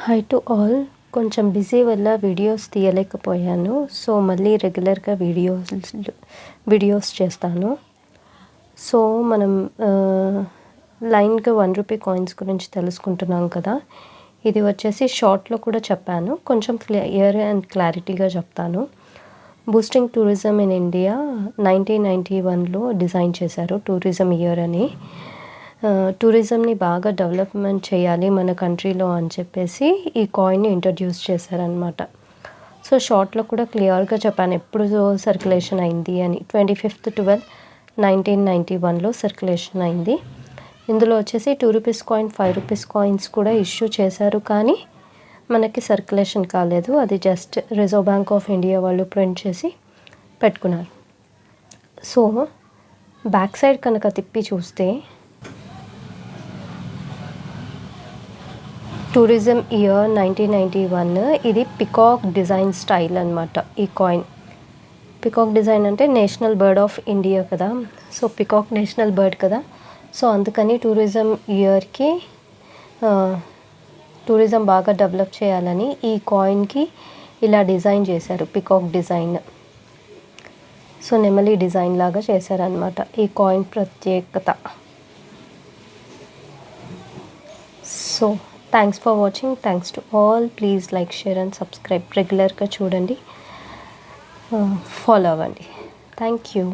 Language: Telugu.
Hi to all. కొంచెం బిజీ వల్ల వీడియోస్ తీయలేకపోయాను. సో మళ్ళీ రెగ్యులర్గా వీడియోస్ చేస్తాను. సో మనం లైన్గా 1 రూపీ కాయిన్స్ గురించి తెలుసుకుంటున్నాం కదా. ఇది వచ్చేసి షార్ట్లో కూడా చెప్పాను, కొంచెం క్లియర్ అండ్ క్లారిటీగా చెప్తాను. బూస్టింగ్ టూరిజం ఇన్ ఇండియా 1991లో డిజైన్ చేశారు టూరిజం ఇయర్ అని. టూరిజంని బాగా డెవలప్మెంట్ చేయాలి మన కంట్రీలో అని చెప్పేసి ఈ కాయిన్ని ఇంట్రడ్యూస్ చేశారనమాట. సో షార్ట్లో కూడా క్లియర్గా చెప్పాను ఎప్పుడు సర్క్యులేషన్ అయింది అని. 25/12/1991లో సర్క్యులేషన్ అయింది. ఇందులో వచ్చేసి 2 రూపీస్ కాయిన్, 5 రూపీస్ కాయిన్స్ కూడా ఇష్యూ చేశారు, కానీ మనకి సర్క్యులేషన్ కాలేదు. అది just reserve bank of India వాళ్ళు ప్రింట్ చేసి పెట్టుకున్నారు. సో బ్యాక్ సైడ్ కనుక తిప్పి చూస్తే టూరిజం ఇయర్ 1991, ఇది పికాక్ డిజైన్ స్టైల్ అనమాట. ఈ కాయిన్ పికాక్ డిజైన్ అంటే నేషనల్ బర్డ్ ఆఫ్ ఇండియా కదా. సో పికాక్ నేషనల్ బర్డ్ కదా. సో అందుకని టూరిజం ఇయర్కి టూరిజం బాగా డెవలప్ చేయాలని ఈ కాయిన్కి ఇలా డిజైన్ చేశారు, పికాక్ డిజైన్. సో నెమలి డిజైన్ లాగా చేశారనమాట ఈ కాయిన్ ప్రత్యేకత. So thanks for watching. Thanks to all. Please like, share and subscribe. రెగ్యులర్గా చూడండి, ఫాలో అవ్వండి. Thank you.